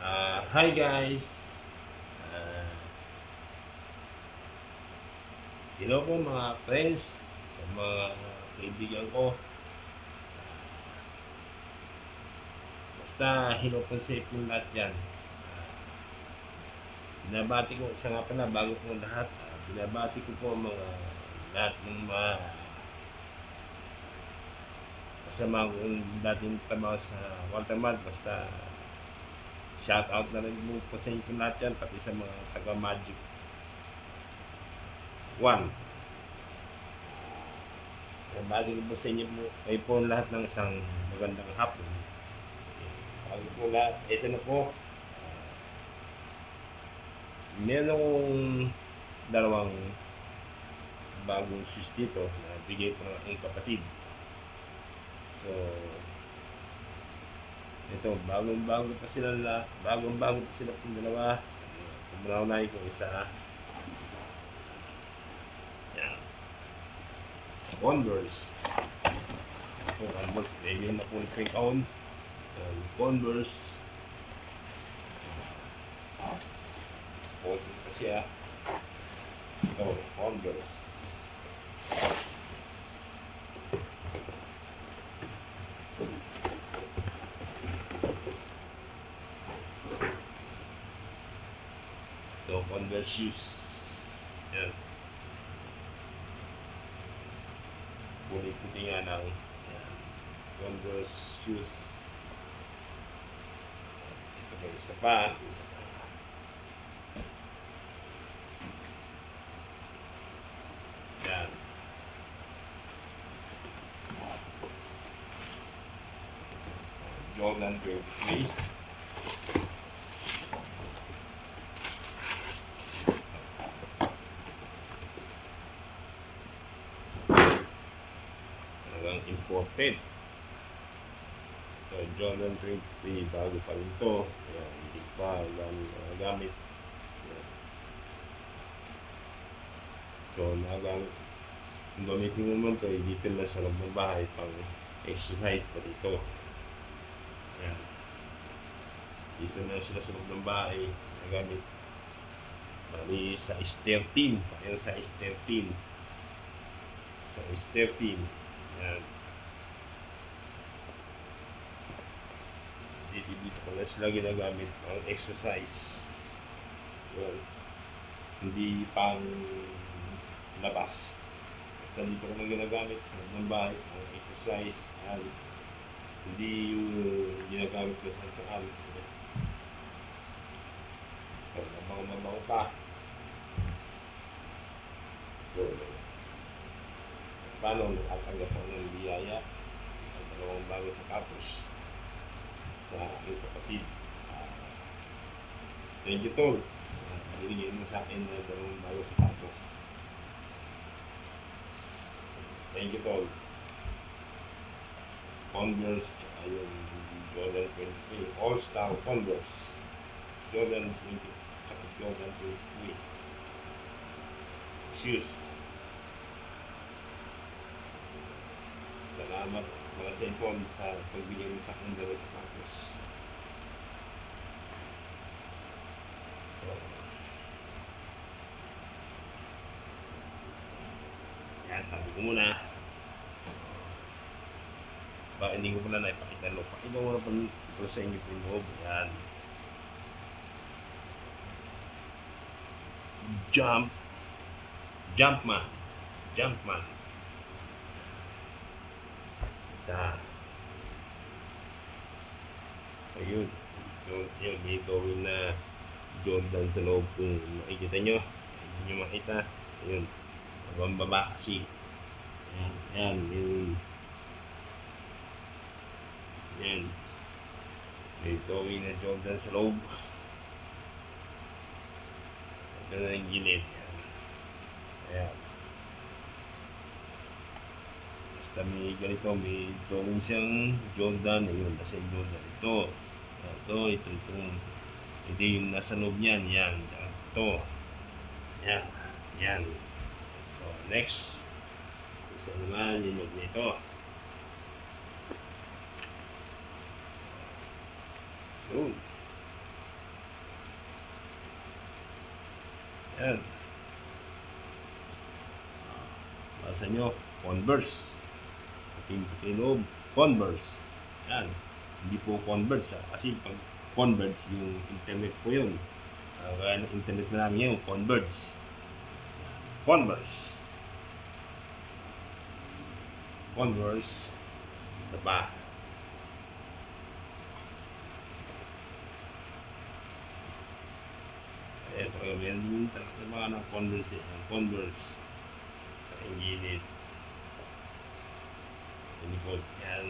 Hi guys! Ah, hello po mga friends, sa mga kaibigan ko. Basta hello po sa inyo lahat yan. Binabati ko, isa nga pala, bago po lahat, binabati ko po ang mga lahat ng mga kasama kong dating trabaho sa Walter Mart. Basta shout out na rin po sa inyo lahat yan, pati sa mga taga Magic 1. Binabati ko po sa inyo po, kayo po lahat ng isang magandang hapon. Bago po lahat, ito na po. Meron akong dalawang bagong shoes dito na bigay ko ng aking kapatid. So, ito, bagong-bago pa sila pong dalawa. Kumunaw-unahin ko isa. Yan. Converse. Ito, Converse. Premium na po ni Frank Own. Converse. Konti pa siya. Ito, Converse. Ito, Converse shoes. Yan. Puti-puti nga lang. Yan. Converse shoes. Ito pa, isa pa. Yan. Jordan 23. Talagang imported. So, Jordan 23, bago pa rin ito. Yan, hindi pa gamit. Yan. So, nagamit. Kung gamitin mo man ito, dito lang sa loob ng bahay pang exercise pa dito. Yan. Dito na sila sa loob ng bahay nagamit. Bali, size 13. Yung size 13. Size 13. Yan. Dito ko na sila ginagamit ang exercise. Yan. Hindi pang labas. Basta dito ko na ginagamit sa loob ng bahay ang exercise. Yan. Hindi yung ginagamit ko sa saan. So, mabaho pa. So, paano nakatanggap ako ng biyaya ang dalawang bago sapatos sa aking kapatid. Thank you, Tol. So, paligyan mo sa akin na dalawang bago sapatos. Thank you, Tol. Converse, tsaka yung Jordan 23. All-Star Converse. Jordan 20, tsaka Jordan 23. Shoes. Salamat mga cellphone sa pagbigay mo sa akin dalawang sapatos. Yan, tabi ko muna. Baka hindi ko pala naipakita loob. Pakita ko na pa sa inyo po yung loob. Yan. Jumpman. Isa. Ayun. Yung gagawin na Jordan sa loob kung makikita nyo. Hindi nyo makita. Ayun. Abang baba kasi. Yan. Yan. May gawin na Jordan sa loob. Ito na yung gilid. Ayan. Basta may ganito, may drawing siyang Jordan. Ayun, nasa yung Jordan. Ito yung nasa loob niyan. Yan. Ito. Yan. So, next. Isa naman yung loob nito. Yun. Yan. Basa nyo, Converse. Puting-puting loob, Converse. Yan. Hindi po Converse kasi pag Converse, yung internet po yun. Kaya ng internet na namin yung Converse. Converse. Converse sa bahay. Ito kayo, meron din talaga mga ng Converse. Converse. Ang gilid. Likod. Yan.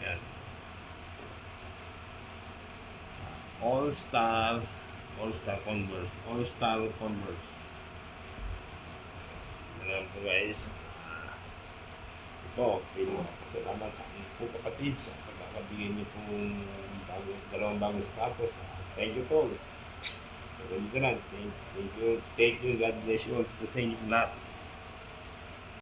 Yan. All-Star Converse. All-Star Converse. Alam ko guys. Ito, salamat sa aking po kapatid sa pagkakabigay niyo pong dalawang bagong sapatos. Thank you po. Thank you. God bless you all to sa inyo lahat.